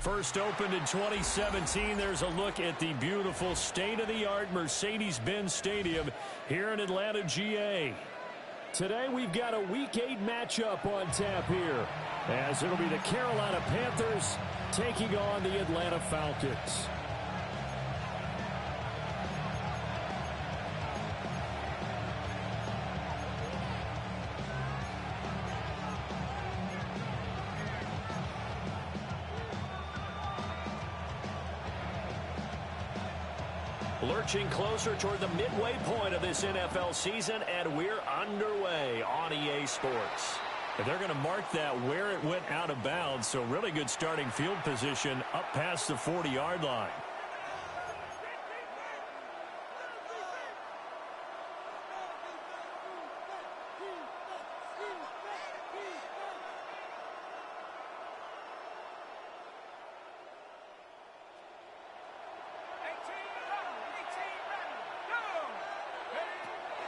First opened in 2017. There's a look at the beautiful state-of-the-art Mercedes-Benz Stadium here in Atlanta, GA. Today we've got a Week 8 matchup on tap here, as it'll be the Carolina Panthers taking on the Atlanta Falcons. Lurching closer toward the midway point of this NFL season, and we're underway on EA Sports. And they're going to mark that where it went out of bounds, so really good starting field position up past the 40-yard line.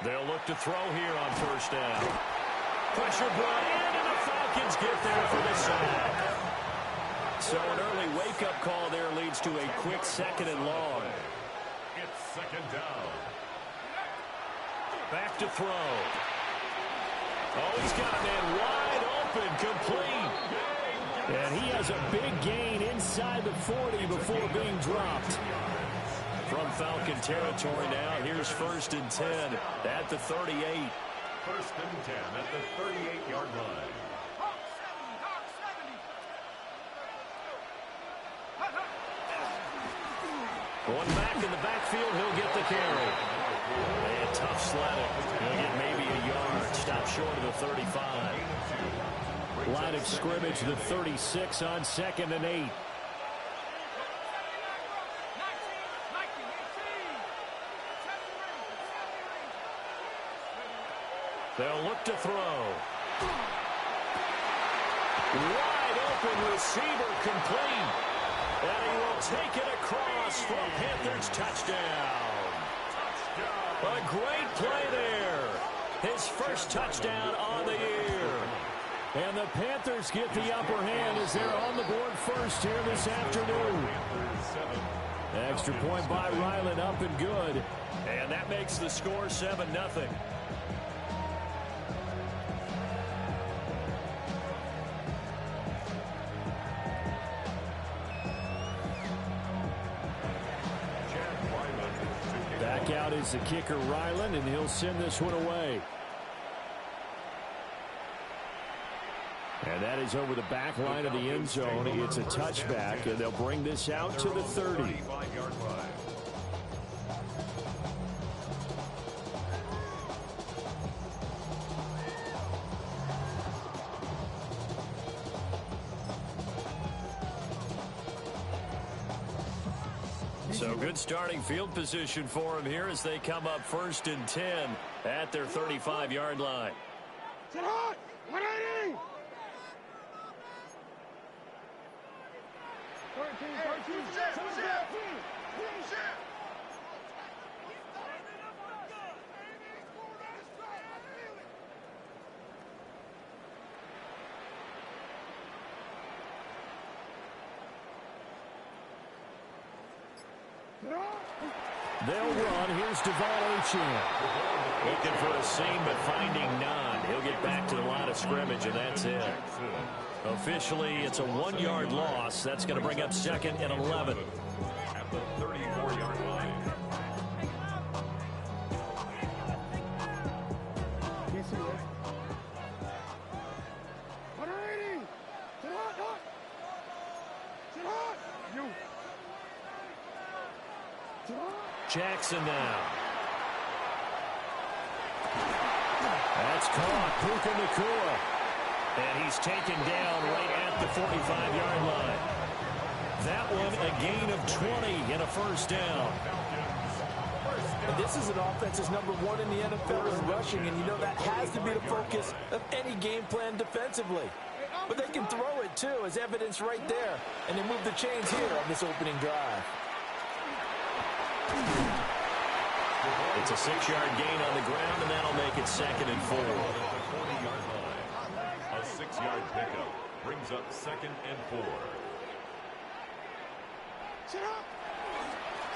They'll look to throw here on first down. Pressure brought in, and the Falcons get there for the sack. So an early wake-up call there leads to a quick second and long. It's second down. Back to throw. Oh, he's got a man wide open, complete. And he has a big gain inside the 40 before being dropped. From Falcon territory now, here's 1st and 10 at the 38. 1st and 10 at the 38-yard line. Going back in the backfield, he'll get the carry. And tough sledding. He'll get maybe a yard. Stop short of the 35. Line of scrimmage, the 36 on 2nd and 8. They'll look to throw. Wide open receiver, complete. And he will take it across for a Panthers touchdown. A great play there. His first touchdown on the year. And the Panthers get the upper hand as they're on the board first here this afternoon. Extra point by Ryland, up and good. And that makes the score 7-0. Back out is the kicker, Ryland, and he'll send this one away. And that is over the back line of the end zone. It's a touchback, and they'll bring this out to the 30. So good starting field position for him here as they come up 1st and 10 at their 35-yard line. Sit hot! 180! 13, 13, They'll run. Here's Devon Achane. Looking for a seam, but finding none. He'll get back to the line of scrimmage, and that's it. Officially, it's a 1-yard loss. That's going to bring up 2nd and 11. At the 34-yard line. Can't see it. 180! Sit hot! Sit hot! You! Sit hot! Jackson now. That's caught. Puka Nacua. And he's taken down right at the 45-yard line. That one a gain of 20 and a first down. And this is an offense that's #1 in the NFL in rushing, and you know that has to be the focus of any game plan defensively. But they can throw it, too, as evidence right there. And they move the chains here on this opening drive. It's a 6-yard gain on the ground, and that'll make it 2nd and 4. 40-yard line. A 6-yard pickup brings up 2nd and 4.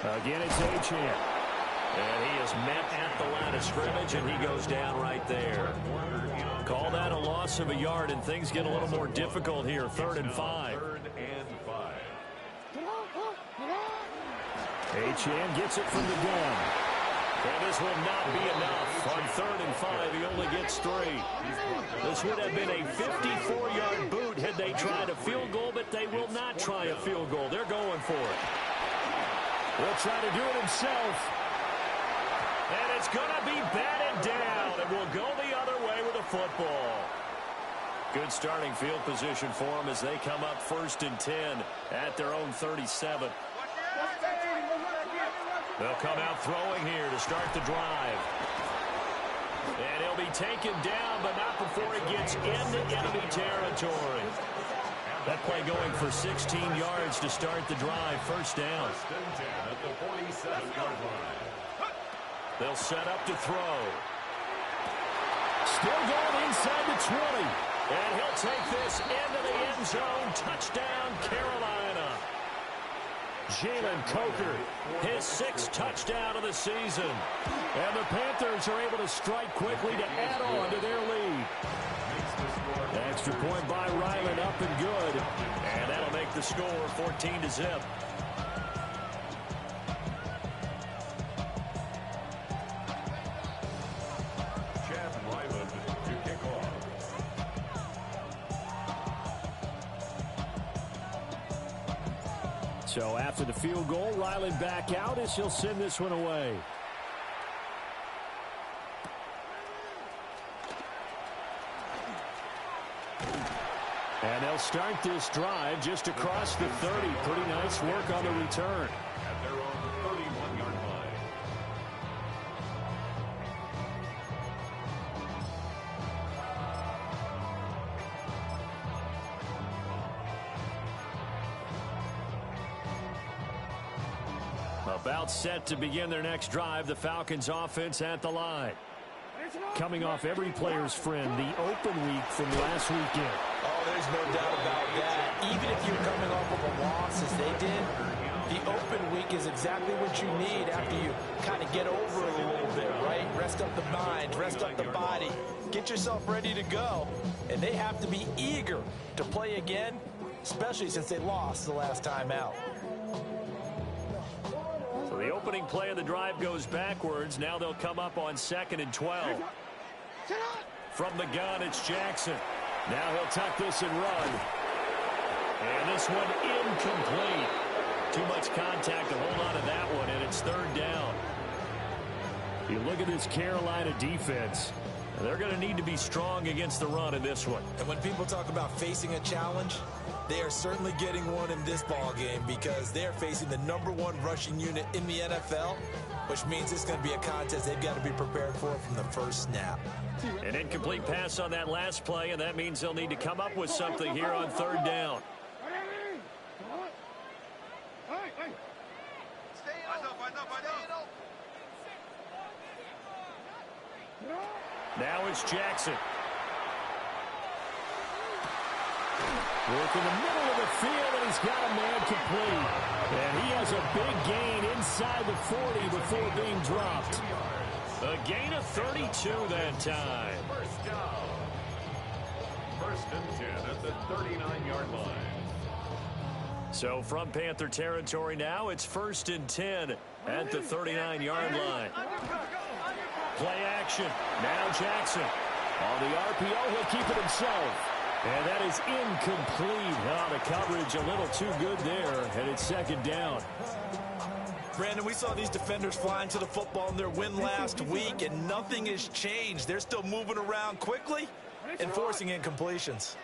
Again, it's Achane. And he is met at the line of scrimmage, and he goes down right there. Call that a loss of a yard, and things get a little more difficult here. 3rd and 5. Achane gets it from the gun. And this will not be enough. On 3rd and 5, he only gets 3. This would have been a 54-yard boot had they tried a field goal, but they will not try a field goal. They're going for it. He'll try to do it himself. And it's going to be batted down. And will go the other way with the football. Good starting field position for them as they come up 1st and 10 at their own 37. They'll come out throwing here to start the drive. And he'll be taken down, but not before he gets into enemy territory. That play going for 16 yards to start the drive. 1st down. They'll set up to throw. Still going inside the 20. And he'll take this into the end zone. Touchdown, Carolina. Jalen Coker, his 6th touchdown of the season. And the Panthers are able to strike quickly to add on to their lead. Extra point by Ryland, up and good. And that'll make the score 14-0. So after the field goal, Ryland back out as he'll send this one away. And they'll start this drive just across the 30. Pretty nice work on the return. At their own 31-yard line. About set to begin their next drive, the Falcons offense at the line. Coming off every player's friend, the open week from last weekend. Oh, there's no doubt about that. Even if you're coming off of a loss as they did, the open week is exactly what you need after you kind of get over it a little bit, right? Rest up the mind, rest up the body, get yourself ready to go. And they have to be eager to play again, especially since they lost the last time out. So the opening play of the drive goes backwards. Now they'll come up on 2nd and 12. From the gun, it's Jackson. Now he'll tuck this and run. And this one incomplete. Too much contact to hold on to that one, and it's 3rd down. You look at this Carolina defense. They're going to need to be strong against the run in this one. And when people talk about facing a challenge, they are certainly getting one in this ball game because they're facing the #1 rushing unit in the NFL, which means it's going to be a contest they've got to be prepared for from the first snap. An incomplete pass on that last play, and that means they'll need to come up with something here on 3rd down. Now it's Jackson. Work in the middle of the field, and he's got a man complete. And he has a big gain inside the 40 before being dropped. A gain of 32 that time. First down. 1st and 10 at the 39-yard line. So from Panther territory now, it's 1st and 10 at the 39-yard line. Play action. Now Jackson. On the RPO, he'll keep it himself. And that is incomplete. Oh, the coverage a little too good there, and it's 2nd down. Brandon, we saw these defenders flying to the football in their win last week, and nothing has changed. They're still moving around quickly and forcing incompletions.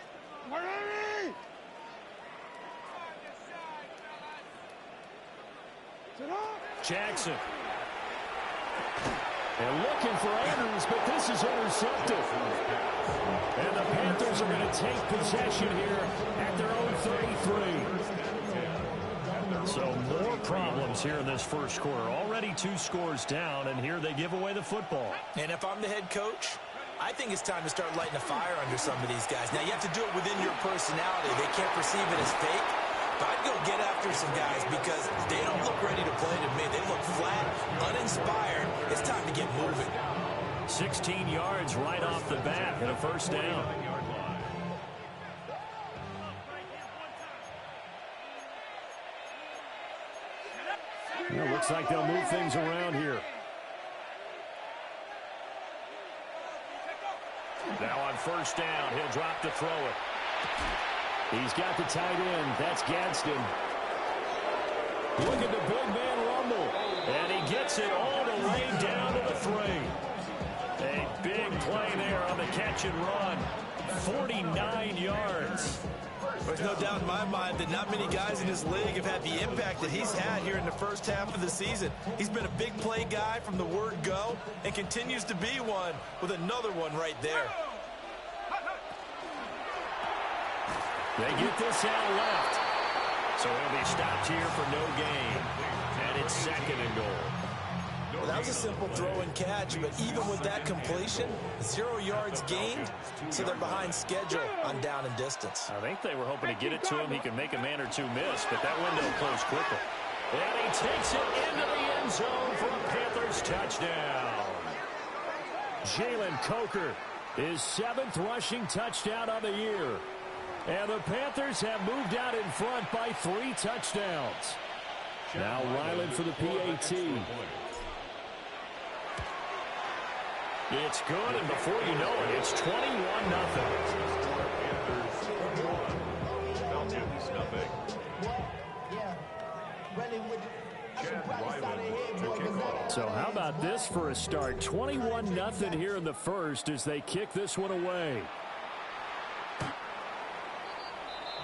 Jackson. And looking for Andrews, but this is intercepted. And the Panthers are going to take possession here at their own 33. So more problems here in this first quarter. Already 2 scores down, and here they give away the football. And if I'm the head coach, I think it's time to start lighting a fire under some of these guys. Now, you have to do it within your personality. They can't perceive it as fake, I'd go get after some guys because they don't look ready to play to me. They look flat, uninspired. It's time to get moving. 16 yards right off the bat and a first down. Well, looks like they'll move things around here. Now on first down, he'll drop to throw it. He's got the tight end. That's Gadsden. Look at the big man rumble. And he gets it all the way down to the 3. A big play there on the catch and run. 49 yards. There's no doubt in my mind that not many guys in this league have had the impact that he's had here in the first half of the season. He's been a big play guy from the word go and continues to be one with another one right there. They get this out left. So he'll be stopped here for no gain. And it's 2nd and goal. Well, that was a simple throw and catch, but even with that completion, 0 yards gained, so they're behind schedule on down and distance. I think they were hoping to get it to him. He can make a man or two miss, but that window closed quickly. And he takes it into the end zone for a Panthers touchdown. Jalen Coker, his 7th rushing touchdown of the year. And the Panthers have moved out in front by 3 touchdowns. Now Ryland for the PAT. It's good, and before you know it, it's 21-0. So how about this for a start? 21-0 here in the first as they kick this one away.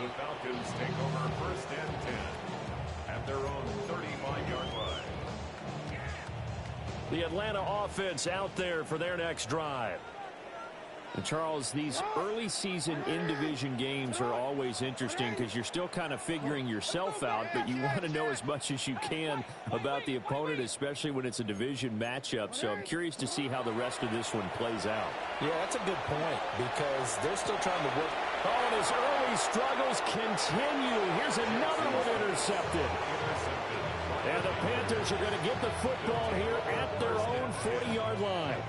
The Falcons take over 1st and 10 at their own 35-yard line. The Atlanta offense out there for their next drive. And Charles, these early season in-division games are always interesting because you're still kind of figuring yourself out, but you want to know as much as you can about the opponent, especially when it's a division matchup. So I'm curious to see how the rest of this one plays out. Yeah, that's a good point because they're still trying to work. Oh, and his early struggles continue. Here's another one intercepted. And the Panthers are going to get the football here at their own 40-yard line.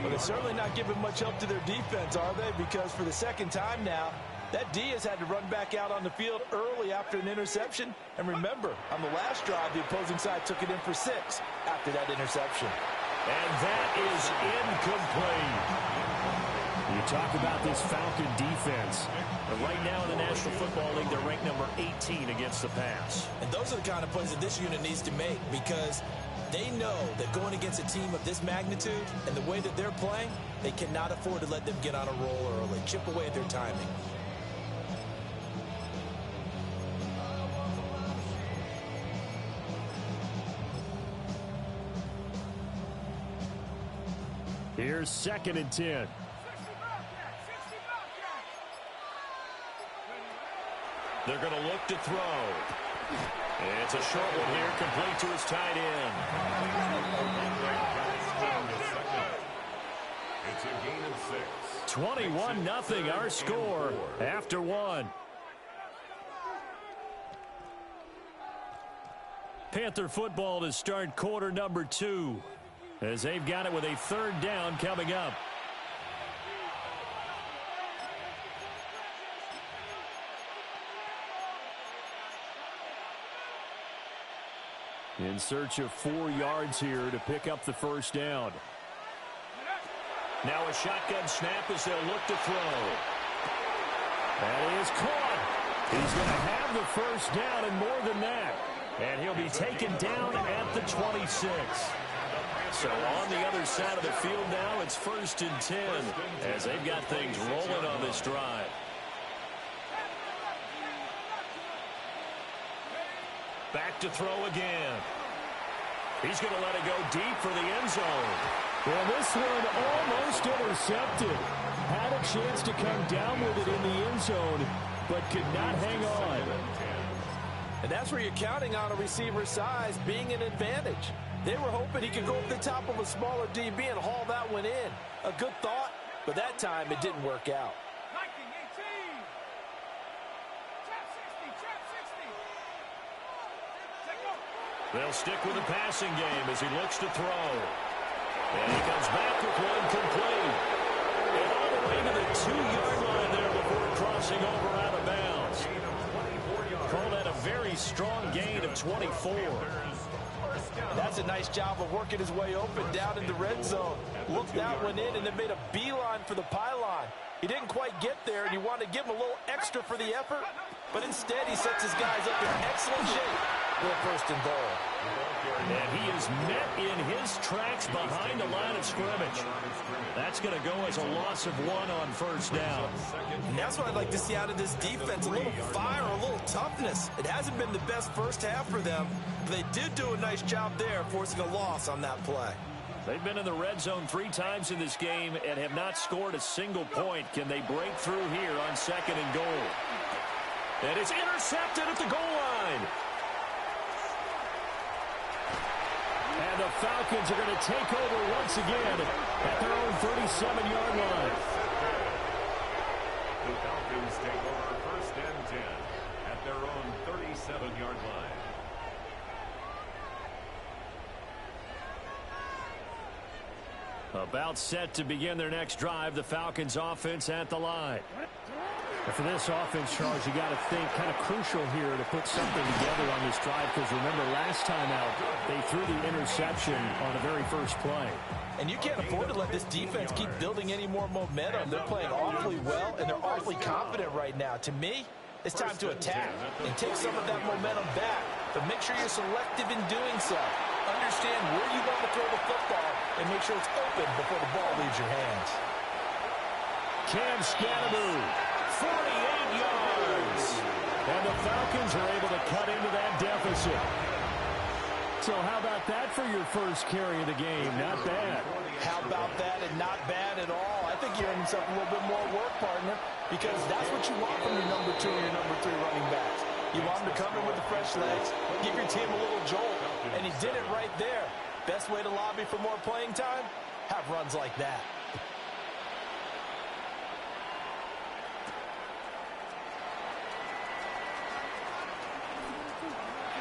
But they're certainly not giving much help to their defense, are they? Because for the second time now, that D has had to run back out on the field early after an interception. And remember, on the last drive, the opposing side took it in for 6 after that interception. And that is incomplete. You talk about this Falcon defense. But right now in the National Football League, they're ranked number 18 against the pass. And those are the kind of plays that this unit needs to make because they know that going against a team of this magnitude and the way that they're playing, they cannot afford to let them get on a roll early, chip away at their timing. Here's 2nd and 10. They're going to look to throw. It's a short one here, complete to his tight end. It's a gain of 6. 21-0 our score after 1. Panther football to start quarter number 2 as they've got it with a 3rd down coming up. In search of 4 yards here to pick up the first down. Now a shotgun snap as they'll look to throw. That is caught. He's going to have the first down and more than that. And he'll be taken down at the 26. So on the other side of the field now, it's 1st and 10 as they've got things rolling on this drive. Back to throw again. He's going to let it go deep for the end zone. Well, this one almost intercepted. Had a chance to come down with it in the end zone, but could not hang on. And that's where you're counting on a receiver's size being an advantage. They were hoping he could go over the top of a smaller DB and haul that one in. A good thought, but that time it didn't work out. 19-18. Trap 60, trap 60. They'll stick with the passing game as he looks to throw. And he comes back with one complete. And all the way to the 2-yard line there before crossing over out of bounds. Call that a very strong gain of 24. That's a nice job of working his way open down in the red zone. Looked that one in and then made a beeline for the pylon. He didn't quite get there, and you want to give him a little extra for the effort, but instead he sets his guys up in excellent shape for first and goal. And he is met in his tracks behind the line of scrimmage. That's going to go as a loss of 1 on first down. And that's what I'd like to see out of this defense, a little fire, a little toughness. It hasn't been the best first half for them, but they did do a nice job there, forcing a loss on that play. They've been in the red zone 3 times in this game and have not scored a single point. Can they break through here on second and goal? And it's intercepted at the goal line. And the Falcons are going to take over once again at their own 37-yard line. The Falcons take over first and 10 at their own 37-yard line. About set to begin their next drive, the Falcons offense at the line. For this offense, Charles, you got to think kind of crucial here to put something together on this drive, because remember last time out they threw the interception on the very first play. And you can't afford to let this defense keep building any more momentum. They're playing awfully well, and they're awfully confident right now. To me, it's time to attack and take some of that momentum back, but make sure you're selective in doing so. Understand where you want to throw the football and make sure it's open before the ball leaves your hands. Cam Scannaboo, 48 yards. And the Falcons are able to cut into that deficit. So how about that for your first carry of the game? Not bad. How about that, and not bad at all. I think you're earning yourself a little bit more work, partner, because that's what you want from your number 2 and your number 3 running backs. You want them to come in with the fresh legs, give your team a little jolt, and he did it right there. Best way to lobby for more playing time? Have runs like that.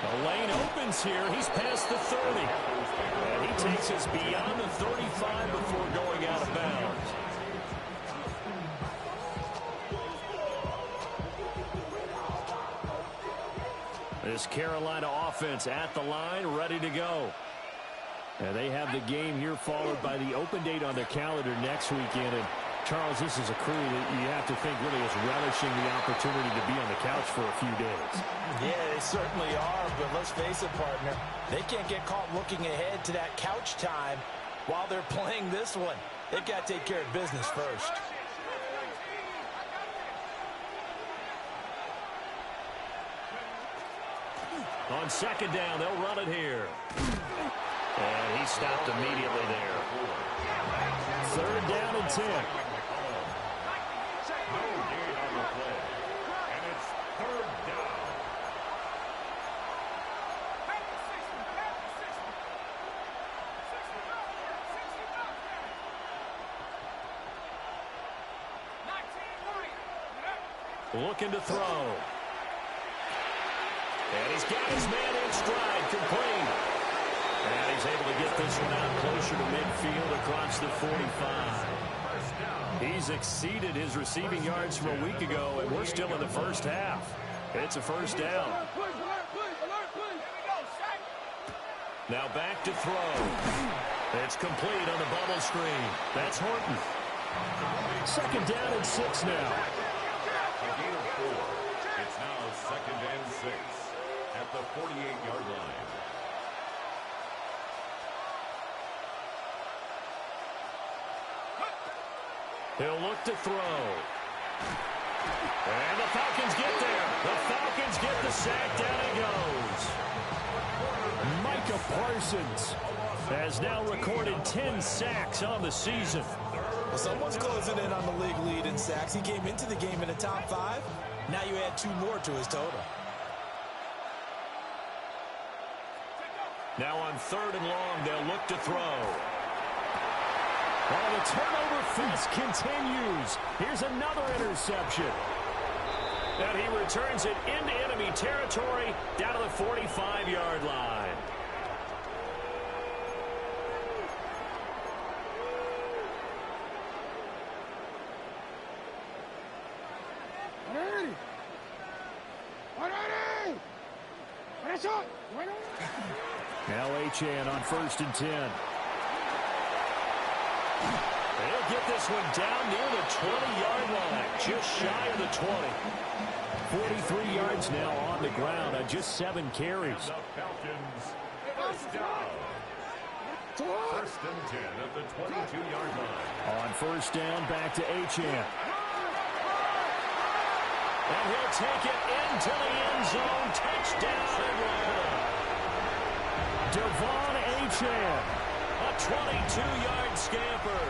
The lane opens here. He's past the 30. And he takes us beyond the 35 before going out of bounds. This Carolina offense at the line, ready to go. And they have the game here followed by the open date on their calendar next weekend. And Charles, this is a crew that you have to think really is relishing the opportunity to be on the couch for a few days. Yeah, they certainly are, but let's face it, partner. They can't get caught looking ahead to that couch time while they're playing this one. They've got to take care of business first. On second down, they'll run it here. And he stopped immediately there. Third down and 10. No gain on the play. And it's third down. Looking to throw. And he's got his man in stride, complete. And he's able to get this one out closer to midfield across the 45. He's exceeded his receiving yards from a week ago, and we're still in the first half. It's a first down. Now back to throw. It's complete on the bubble screen. That's Horton. Second down and 6 now. A gain of 4. It's now second and 6 at the 48-yard line. He'll look to throw. And the Falcons get there. The Falcons get the sack. Down he goes. Micah Parsons has now recorded 10 sacks on the season. Well, someone's closing in on the league lead in sacks. He came into the game in the top 5. Now you add 2 more to his total. Now on third and long, they'll look to throw. Oh, the turnover feast continues. Here's another interception. And he returns it into enemy territory down to the 45-yard line. Now Achane on 1st and 10. They'll get this one down near the 20-yard line, just shy of the 20. 43 yards now on the ground on just 7 carries. The Falcons, first down. 1st and 10 at the 22-yard line. On 1st down, back to Achane. And he'll take it into the end zone. Touchdown, Atlanta. Devon Achane. A 22-yard scamper.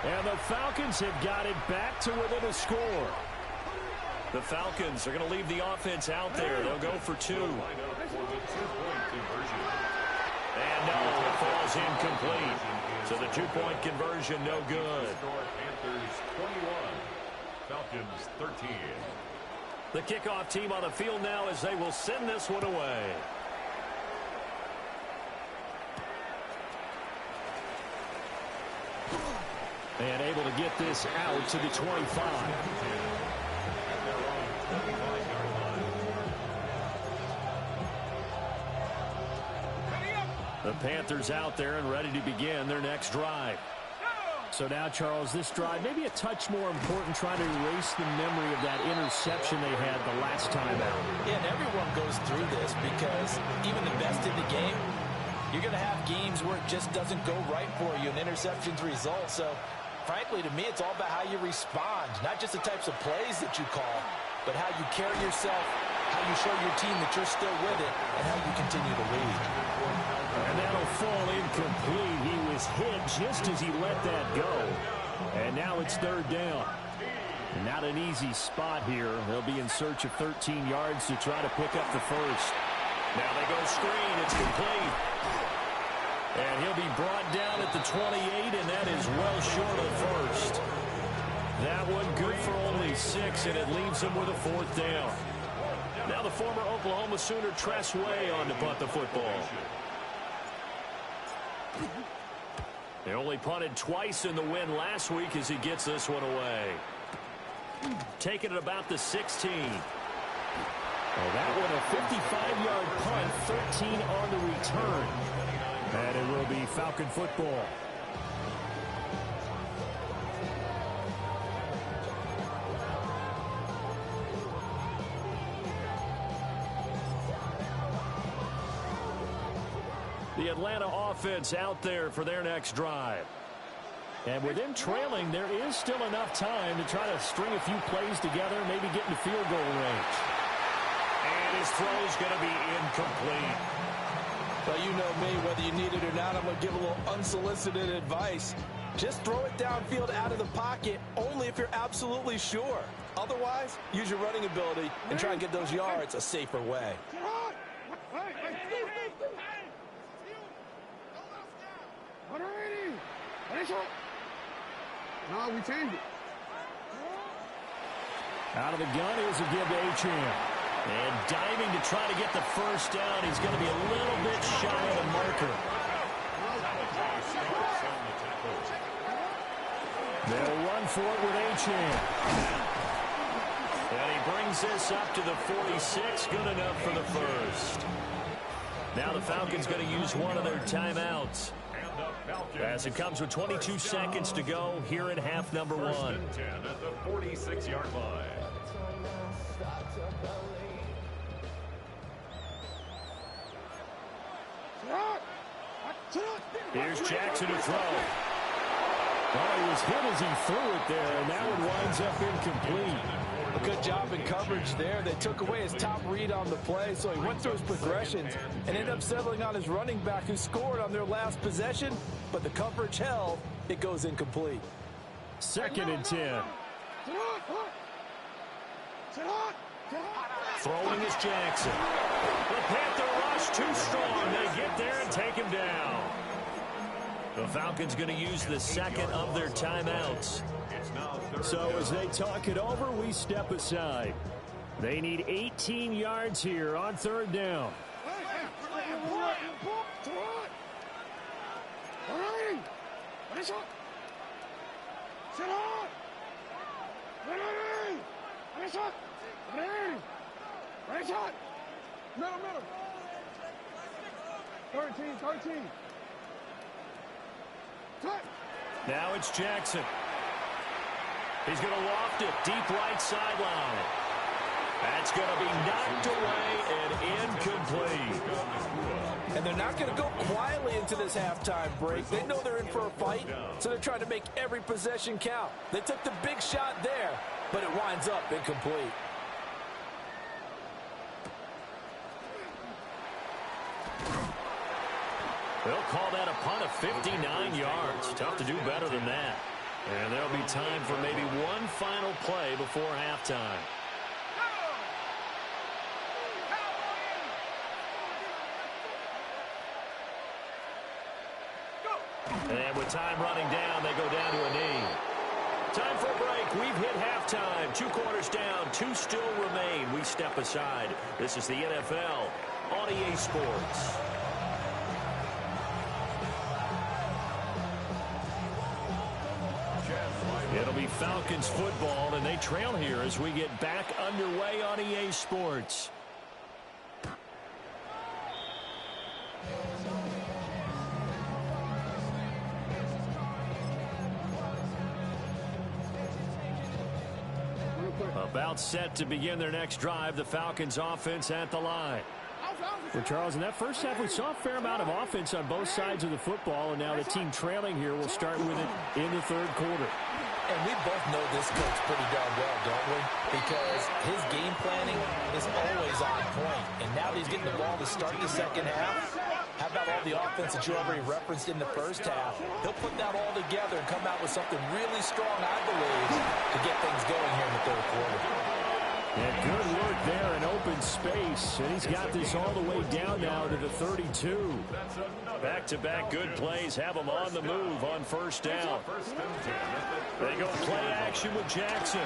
And the Falcons have got it back to within a score. The Falcons are going to leave the offense out there. They'll go for 2. Line up for the 2-point conversion. And no, it falls incomplete. So the 2-point conversion, no good. Score Panthers 21, Falcons 13. The kickoff team on the field now as they will send this one away. And able to get this out to the 25. The Panthers out there and ready to begin their next drive. So now, Charles, this drive maybe a touch more important, trying to erase the memory of that interception they had the last time out. Yeah, and everyone goes through this because even the best in the game, you're going to have games where it just doesn't go right for you, and interceptions result. So, frankly, to me, it's all about how you respond, not just the types of plays that you call, but how you carry yourself, how you show your team that you're still with it, and how you continue to lead. And that'll fall incomplete. He was hit just as he let that go. And now it's 3rd down. Not an easy spot here. They'll be in search of 13 yards to try to pick up the first. Now they go screen. It's complete. And he'll be brought down at the 28, and that is well short of first. That one good for only 6, and it leaves him with a 4th down. Now the former Oklahoma Sooner Tress Way on to punt the football. They only punted twice in the win last week as he gets this one away. Taking it about the 16. Well, that one a 55-yard punt, 13 on the return. And it will be Falcon football. The Atlanta offense out there for their next drive. And with them trailing, there is still enough time to try to string a few plays together, maybe get into field goal range. And his throw's going to be incomplete. Well, you know me, whether you need it or not, I'm going to give a little unsolicited advice. Just throw it downfield out of the pocket, only if you're absolutely sure. Otherwise, use your running ability and try and get those yards a safer way. No, we changed it. Out of the gun is a give to Achane. And diving to try to get the first down. He's going to be a little bit shy of the marker. They'll run for it with Achane. And he brings this up to the 46. Good enough for the first. Now the Falcons going to use one of their timeouts, as it comes with 22 seconds to go here in half number 1. 1st and 10 at the 46-yard line. Here's Jackson to throw. Well, he was hit as he threw it there, and that one winds up incomplete. A good job in coverage there. They took away his top read on the play, so he went through his progressions and ended up settling on his running back, who scored on their last possession, but the coverage held. It goes incomplete. 2nd and 10. Throwing is Jackson. The Panther rush too strong. They get there and take him down. The Falcons going to use the second of their timeouts. So as they talk it over, we step aside. They need 18 yards here on 3rd down. 13. Cut. Now it's Jackson. He's going to loft it deep right sideline. That's going to be knocked away and incomplete. And they're not going to go quietly into this halftime break. They know they're in for a fight, so they're trying to make every possession count. They took the big shot there, but it winds up incomplete. They'll call that a punt of 59 yards. Tough to do better than that. And there'll be time for maybe one final play before halftime. And with time running down, they go down to a knee. Time for a break. We've hit halftime. 2 quarters down. 2 still remain. We step aside. This is the NFL on EA Sports. It'll be Falcons football, and they trail here as we get back underway on EA Sports. About set to begin their next drive, the Falcons offense at the line. Well, Charles, in that first half, we saw a fair amount of offense on both sides of the football, and now the team trailing here will start with it in the third quarter. And we both know this coach pretty darn well, don't we? Because his game planning is always on point. And now that he's getting the ball to start the second half, how about all the offense that you already referenced in the first half? He'll put that all together and come out with something really strong, I believe, to get things going here in the third quarter. And good work there in open space. And he's got this all the way down now to the 32. Back-to-back good plays have them on the move on first down. They go play action with Jackson.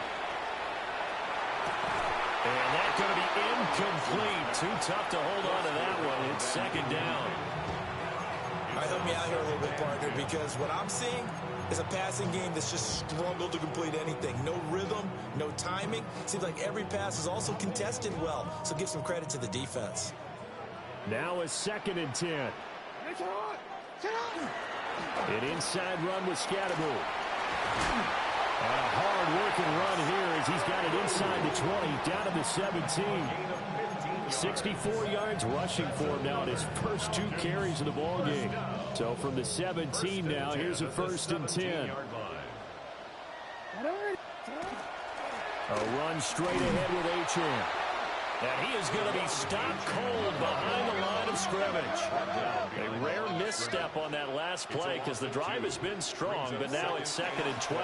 And that's going to be incomplete. Too tough to hold on to that one. It's second down. All right, help me out here a little bit, partner, because what I'm seeing is a passing game that's just struggled to complete anything. No rhythm, no timing. Seems like every pass is also contested well, so give some credit to the defense. Now a 2nd and 10. An inside run with Scatterbull. And a hard-working run here as he's got it inside the 20, down to the 17. 64 yards rushing for him now in his first 2 carries of the ball game. So from the 17 now, here's a 1st and 10. A run straight ahead with Achane. And he is going to be stopped cold behind the line of scrimmage. A rare misstep on that last play because the drive has been strong, but now it's 2nd and 12.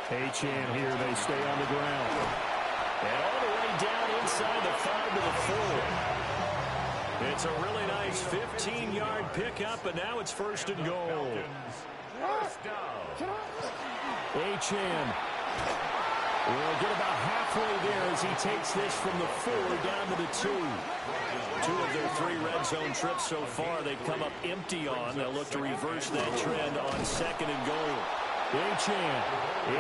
Achane here, they stay on the ground. And all the way down inside the 5 to the 4. It's a really nice 15-yard pickup, and now it's 1st and goal. Achane will get about halfway there as he takes this from the 4 down to the 2. 2 of their 3 red zone trips so far they've come up empty on. They'll look to reverse that trend on 2nd and goal. Achane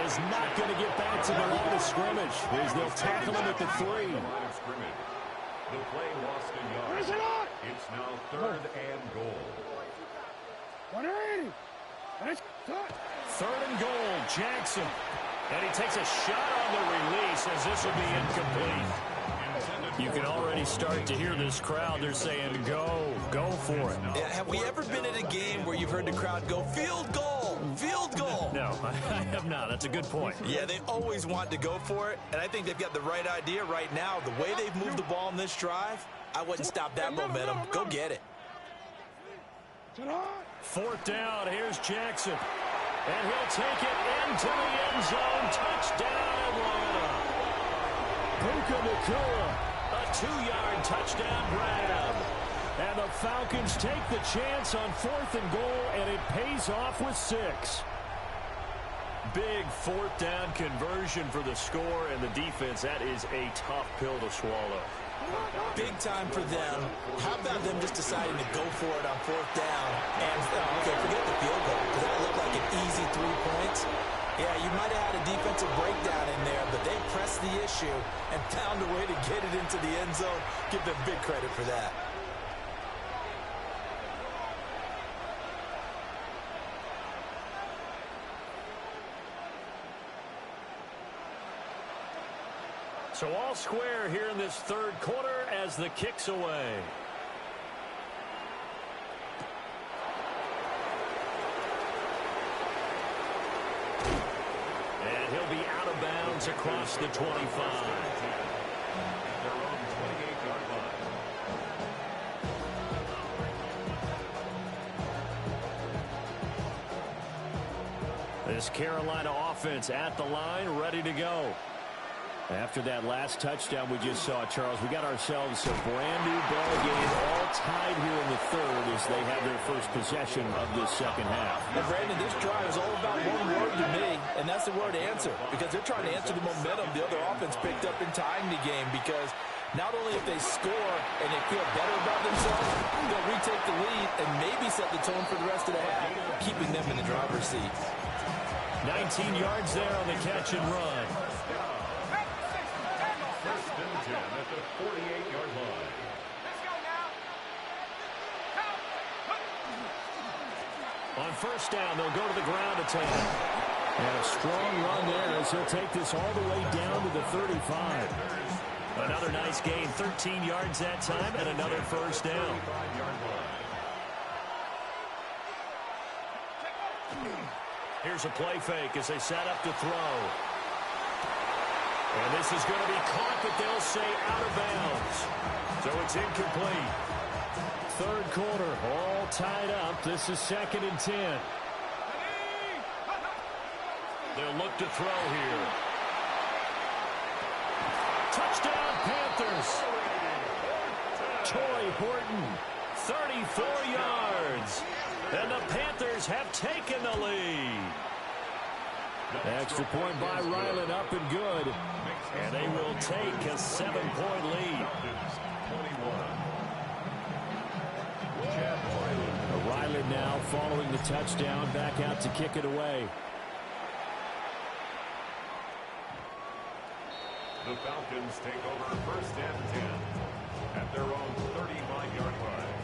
is not going to get back to the line of scrimmage as they'll tackle him at the 3. The play lost a yard. It's now 3rd and goal. 180. 3rd and goal, Jackson. And he takes a shot on the release as this will be incomplete. You can already start to hear this crowd. They're saying, go for it. Yeah, have we ever been at a game where you've heard the crowd go, field goal, field goal? No, I have not. That's a good point. Yeah, they always want to go for it, and I think they've got the right idea right now. The way they've moved the ball in this drive, I wouldn't stop that momentum. Go get it. 4th down, here's Jackson. And he'll take it into the end zone. Touchdown, Atlanta. Puka Nacua. A 2-yard touchdown grab. And the Falcons take the chance on 4th and goal, and it pays off with 6. Big 4th down conversion for the score, and the defense, that is a tough pill to swallow. Big time for them. How about them just deciding to go for it on 4th down? And, okay, forget the field goal, because that looked like an easy 3 points. Yeah, you might have had a defensive breakdown in there, but they pressed the issue and found a way to get it into the end zone. Give them big credit for that. So all square here in this third quarter as the kick's away. And he'll be out of bounds across the 25. Their own 28-yard line. This Carolina offense at the line, ready to go. After that last touchdown we just saw, Charles, we got ourselves a brand-new ball game, all tied here in the third as they have their first possession of this second half. And Brandon, this drive is all about one word to me, and that's the word answer, because they're trying to answer the momentum the other offense picked up in tying the game, because not only if they score and they feel better about themselves, they'll retake the lead and maybe set the tone for the rest of the half, keeping them in the driver's seat. 19 yards there on the catch and run. First and 10 at the 48-yard line. On first down, they'll go to the ground attack. And a strong run there as he'll take this all the way down to the 35. Another nice gain, 13 yards that time, and another first down. Here's a play fake as they set up to throw. And this is going to be caught, but they'll say out of bounds. So it's incomplete. Third quarter, all tied up. This is 2nd and 10. They'll look to throw here. Touchdown, Panthers. Torrey Horton, 34 yards. And the Panthers have taken the lead. Extra point by Ryland, up and good. And they will take a 7-point lead. Ryland now following the touchdown, back out to kick it away. The Falcons take over first and 10 at their own 35-yard line.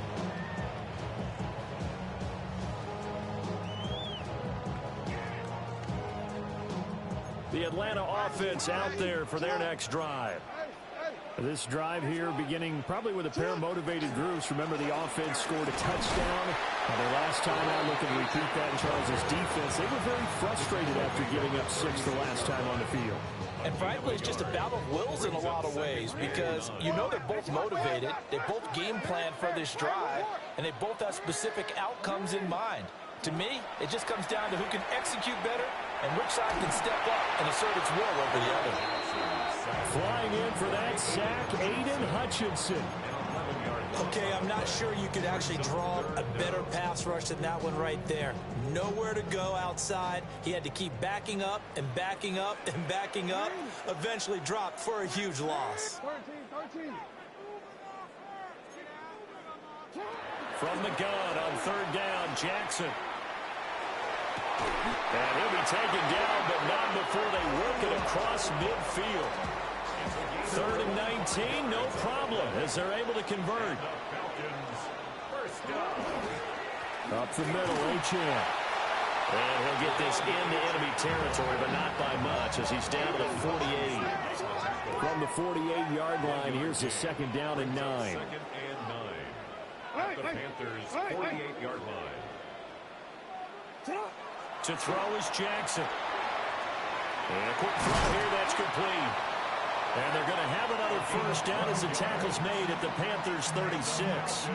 The Atlanta offense out there for their next drive. This drive here beginning probably with a pair of motivated groups. Remember, the offense scored a touchdown. The last time out, looking to repeat that in Charles's defense. They were very frustrated after giving up 6 the last time on the field. And frankly, it's just a battle of wills in a lot of ways, because you know they're both motivated, they both game plan for this drive, and they both have specific outcomes in mind. To me, it just comes down to who can execute better and which side can step up and assert its will over the other. Flying in for that sack, Aiden Hutchinson. Okay, I'm not sure you could actually draw a better pass rush than that one right there. Nowhere to go outside. He had to keep backing up and backing up and backing up. Eventually dropped for a huge loss. 13. From the gun on third down, Jackson. And he'll be taken down, but not before they work it across midfield. 3rd and 19, no problem, as they're able to convert. Up the middle, Achane. And he'll get this into enemy territory, but not by much, as he's down to the 48. From the 48-yard line, here's a 2nd down and 9. 2nd and 9 at the Panthers' 48-yard line. To throw is Jackson. And a quick throw here, that's complete. And they're going to have another first down as the tackle's made at the Panthers' 36.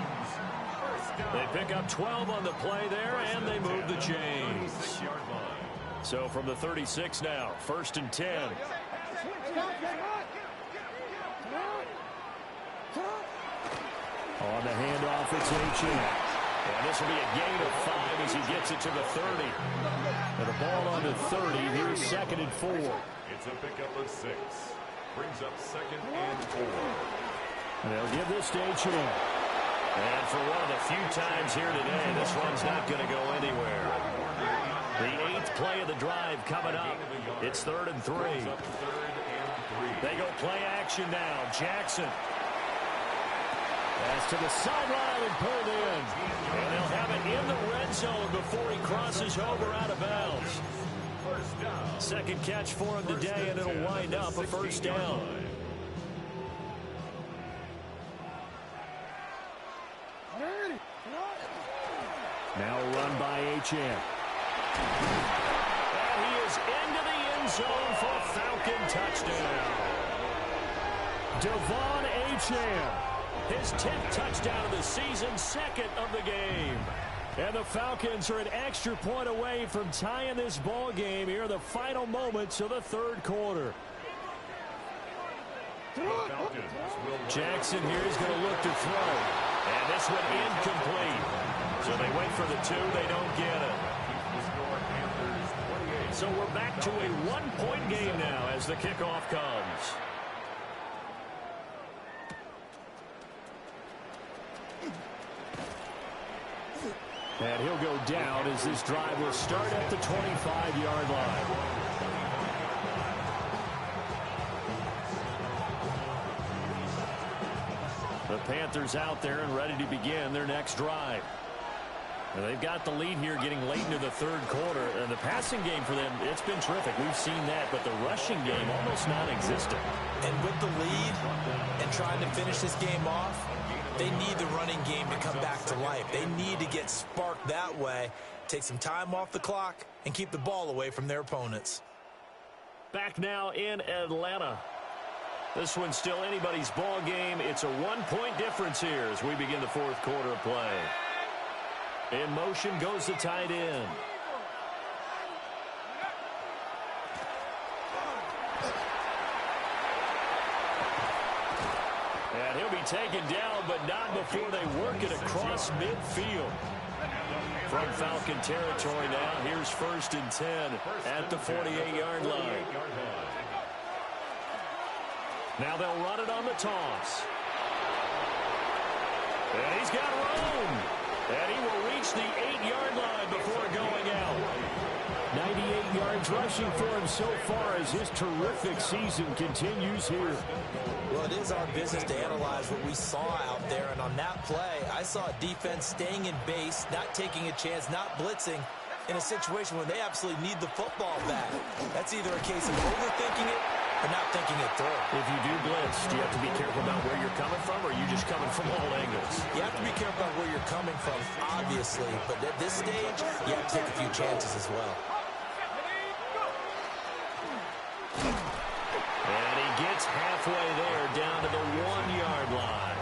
They pick up 12 on the play there, and they move the chains. So from the 36 now, 1st and 10. On the handoff, it's Achane. And this will be a gain of 5 as he gets it to the 30. And the ball on the 30, here's 2nd and 4. It's a pickup of 6. Brings up 2nd and 4. And they'll give this to Achane. And for one of the few times here today, this one's not going to go anywhere. The 8th play of the drive coming up. It's 3rd and 3. They go play action now. Jackson. Pass to the sideline and pulled in. And they'll have it in the red zone before he crosses over out of bounds. 2nd catch for him today, and it'll wind up a first down. Now a run by Achane. And he is into the end zone for a Falcon touchdown. Devon Achane. His 10th touchdown of the season, second of the game. And the Falcons are an extra point away from tying this ball game here in the final moments of the third quarter. Jackson here is going to look to throw. And this one incomplete. So they wait for the 2. They don't get it. So we're back to a one-point game now as the kickoff comes. And he'll go down as this drive will start at the 25-yard line. The Panthers out there and ready to begin their next drive. And they've got the lead here getting late into the third quarter. And the passing game for them, it's been terrific. We've seen that, but the rushing game almost non-existent. And with the lead and trying to finish this game off, they need the running game to come back to life. They need to get sparked that way, take some time off the clock, and keep the ball away from their opponents. Back now in Atlanta. This one's still anybody's ball game. It's a one-point difference here as we begin the fourth quarter of play. In motion goes the tight end. And he'll be taken down, but not before they work it across midfield. From Falcon territory now, here's 1st and 10 at the 48-yard line. Now they'll run it on the toss. And he's got room. And he will reach the 8-yard line before going out. 98 yards rushing for him so far as his terrific season continues here. Well, it is our business to analyze what we saw out there, and on that play, I saw a defense staying in base, not taking a chance, not blitzing, in a situation where they absolutely need the football back. That's either a case of overthinking it or not thinking it through. If you do blitz, do you have to be careful about where you're coming from, or are you just coming from all angles? You have to be careful about where you're coming from, obviously, but at this stage, you have to take a few chances as well. And he gets halfway there down to the 1-yard line.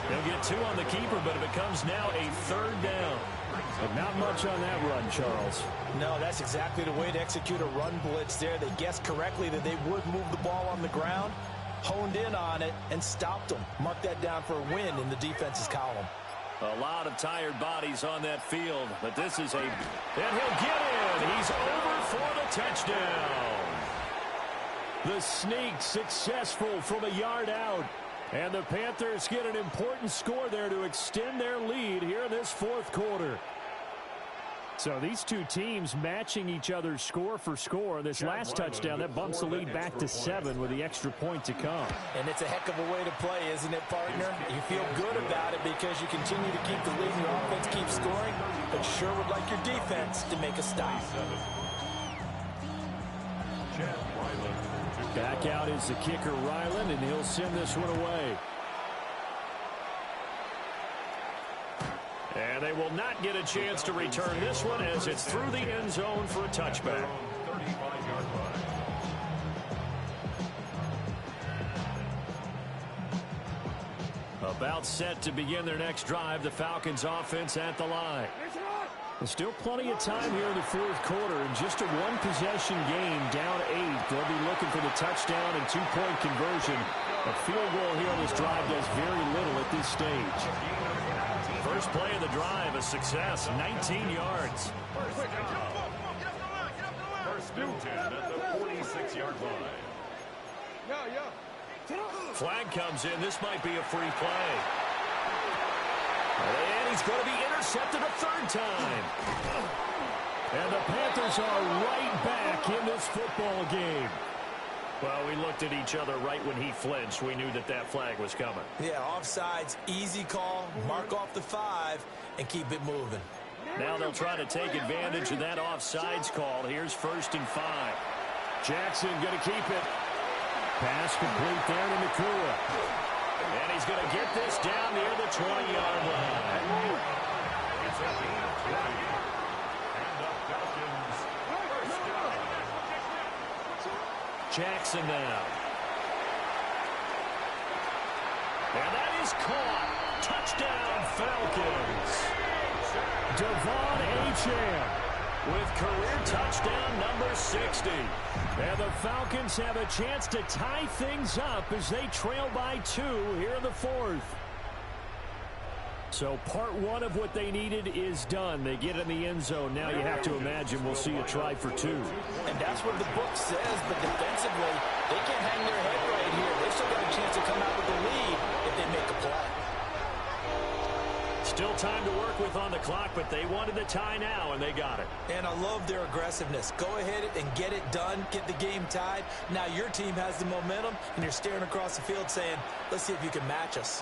They'll get 2 on the keeper, but it becomes now a 3rd down. But not much on that run, Charles. No, that's exactly the way to execute a run blitz there. They guessed correctly that they would move the ball on the ground, honed in on it, and stopped them. Mark that down for a win in the defense's column. A lot of tired bodies on that field, but this is a... And he'll get in. He's over for the touchdown. The sneak successful from a yard out. And the Panthers get an important score there to extend their lead here in this fourth quarter. So these two teams matching each other's score for score. This last touchdown, that bumps the lead back to 7 with the extra point to come. And it's a heck of a way to play, isn't it, partner? You feel good about it because you continue to keep the lead and your offense keeps scoring, but you sure would like your defense to make a stop. Back out is the kicker, Ryland, and he'll send this one away. And they will not get a chance to return this one as it's through the end zone for a touchback. 35-yard line. About set to begin their next drive, the Falcons offense at the line. There's still plenty of time here in the fourth quarter, and just a one-possession game, down 8. They'll be looking for the touchdown and 2-point conversion. A field goal here on this drive does very little at this stage. First play of the drive, a success, 19 yards. First and 10 at the 46-yard line. Flag comes in. This might be a free play. And he's going to be intercepted a 3rd time. And the Panthers are right back in this football game. Well, we looked at each other right when he flinched. We knew that that flag was coming. Yeah, offsides, easy call, mark off the 5, and keep it moving. Now they'll try to take advantage of that offsides call. Here's 1st and 5. Jackson going to keep it. Pass complete there to Nakua. And he's going to get this down near the 20-yard line. Jackson now. And that is caught. Touchdown, Falcons. Devon Achane With career touchdown number 60. And the Falcons have a chance to tie things up as they trail by 2 here in the 4th. So part 1 of what they needed is done. They get in the end zone. Now you have to imagine we'll see a try for 2. And that's what the book says, but defensively, they can't hang their head right here. They've still got a chance to come out with the lead if they make a play. Still time to work with on the clock, but they wanted the tie now, and they got it. And I love their aggressiveness. Go ahead and get it done, get the game tied. Now your team has the momentum, and you're staring across the field saying, let's see if you can match us.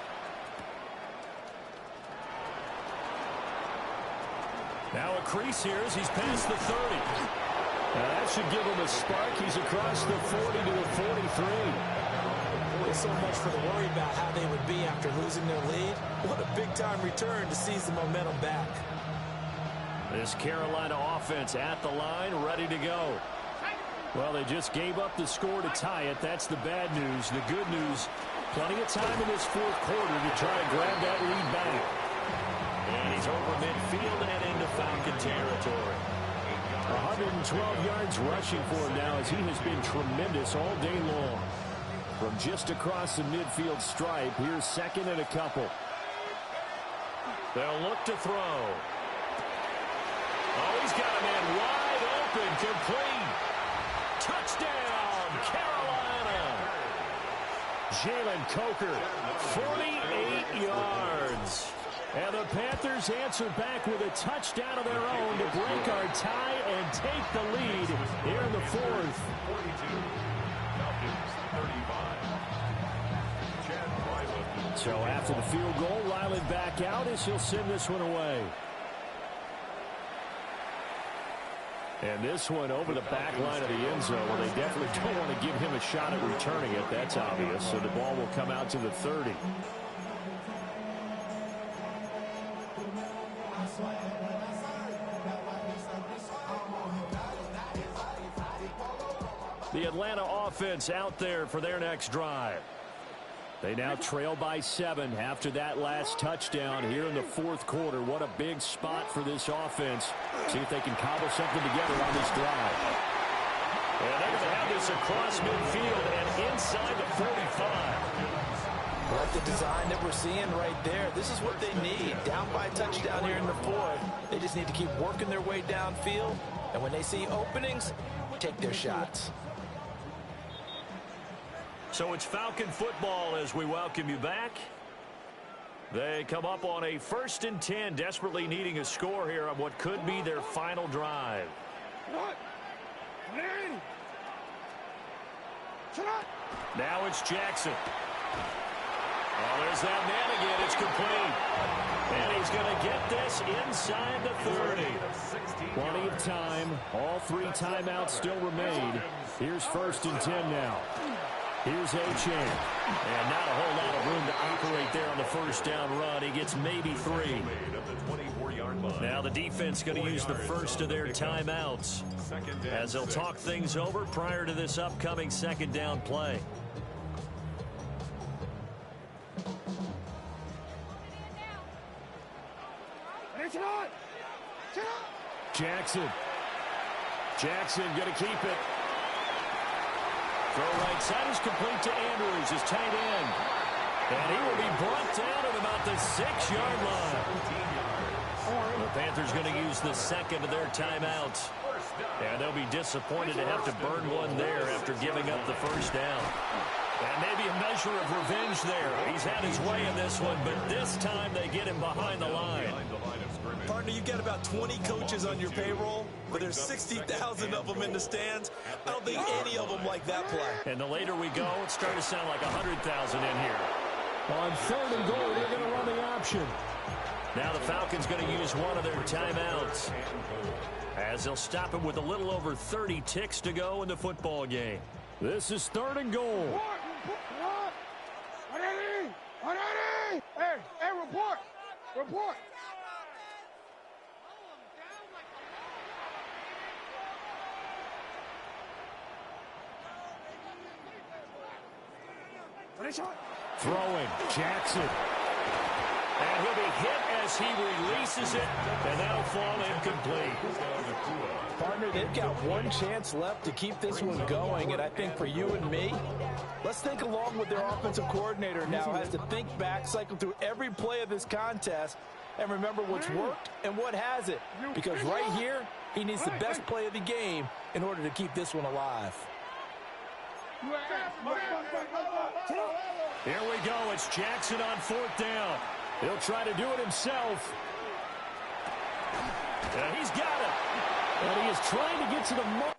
Now a crease here as he's past the 30. That should give him a spark. He's across the 40 to the 43. Boy, so much for the worry about how they would be after losing their lead. What a big-time return to seize the momentum back. This Carolina offense at the line, ready to go. Well, they just gave up the score to tie it. That's the bad news. The good news, plenty of time in this 4th quarter to try to grab that lead back. And he's over midfield and into Falcon territory. 112 yards rushing for him now as he has been tremendous all day long. From just across the midfield stripe, here's 2nd and a couple. They'll look to throw. Oh, he's got a man wide open, complete. Touchdown, Carolina. Jalen Coker, 48 yards. And the Panthers answer back with a touchdown of their own to break our tie and take the lead here in the 4th. 42. Falcons 35. So after the field goal, Ryland back out as he'll send this one away. And this one over the back line of the end zone. Well, they definitely don't want to give him a shot at returning it. That's obvious. So the ball will come out to the 30. The Atlanta offense out there for their next drive. They now trail by 7 after that last touchdown here in the 4th quarter. What a big spot for this offense. See if they can cobble something together on this drive. And they're going to have this across midfield and inside the 45. Like the design that we're seeing right there. This is what they need. Down by a touchdown here in the 4th. They just need to keep working their way downfield. And when they see openings, take their shots. So it's Falcon football as we welcome you back. They come up on a 1st and 10, desperately needing a score here on what could be their final drive. Now it's Jackson. Oh, there's that man again. It's complete. And he's going to get this inside the 30. Plenty of time. All 3 timeouts still remain. Here's 1st and 10 now. Here's Achane. And not a whole lot of room to operate there on the 1st down run. He gets maybe 3. Now the defense going to use the first of their timeouts as they'll talk things over prior to this upcoming 2nd down play. Jackson going to keep it. Throw right side is complete to Andrews, his tight end. And he will be brought down at about the 6-yard line. The Panthers going to use the 2nd of their timeouts. And they'll be disappointed to have to burn one there after giving up the 1st down. And maybe a measure of revenge there. He's had his way in this one, but this time they get him behind the line. Partner, you got about 20 coaches on your payroll, but there's 60,000 of them in the stands. I don't think any of them like that play. And the later we go, it's starting to sound like 100,000 in here. On 3rd and goal, they're going to run the option. Now the Falcons going to use one of their timeouts as they'll stop it with a little over 30 ticks to go in the football game. This is 3rd and goal. Hey, report. Throwing, Jackson. And he'll be hit as he releases it, and that'll fall incomplete. Partner, they've got one chance left to keep this one going, and I think for you and me, let's think along with their offensive coordinator now has to think back, cycle through every play of this contest, and remember what's worked and what hasn't. Because right here, he needs the best play of the game in order to keep this one alive. Here we go. It's Jackson on 4th down. He'll try to do it himself. And he's got it. And he is trying to get to the mark.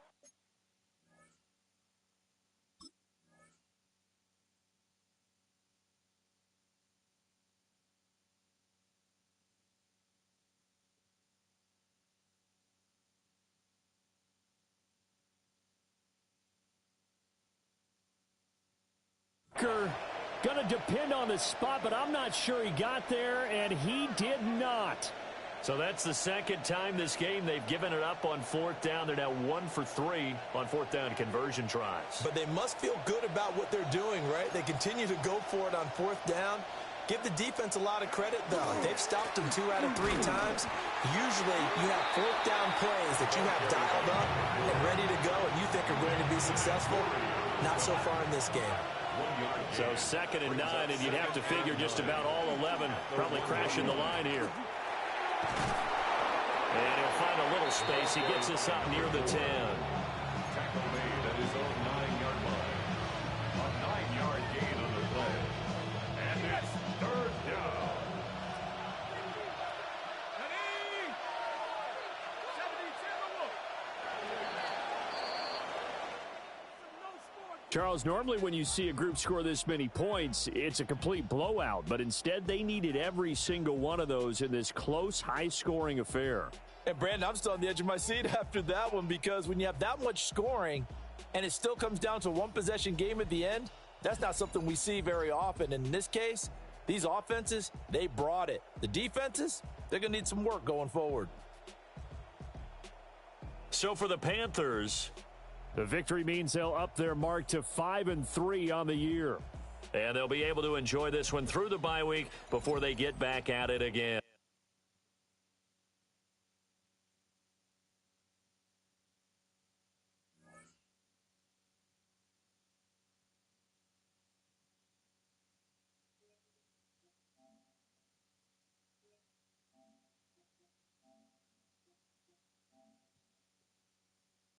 Going to depend on the spot, but I'm not sure he got there, and he did not. So that's the second time this game they've given it up on 4th down. They're now 1 for 3 on 4th down conversion tries. But they must feel good about what they're doing, right? They continue to go for it on 4th down. Give the defense a lot of credit, though. They've stopped them 2 out of 3 times. Usually, you have 4th down plays that you have dialed up and ready to go and you think are going to be successful. Not so far in this game. So 2nd and 9, and you'd have to figure just about all 11 probably crashing the line here. And he'll find a little space. He gets us up near the 10. Tackle made at his own 9-yard line. A 9-yard gain on the play. And it's 3rd down. Charles, normally when you see a group score this many points, it's a complete blowout. But instead, they needed every single one of those in this close, high-scoring affair. And, Brandon, I'm still on the edge of my seat after that one because when you have that much scoring and it still comes down to a one-possession game at the end, that's not something we see very often. And in this case, these offenses, they brought it. The defenses, they're going to need some work going forward. So for the Panthers, the victory means they'll up their mark to 5-3 on the year. And they'll be able to enjoy this one through the bye week before they get back at it again.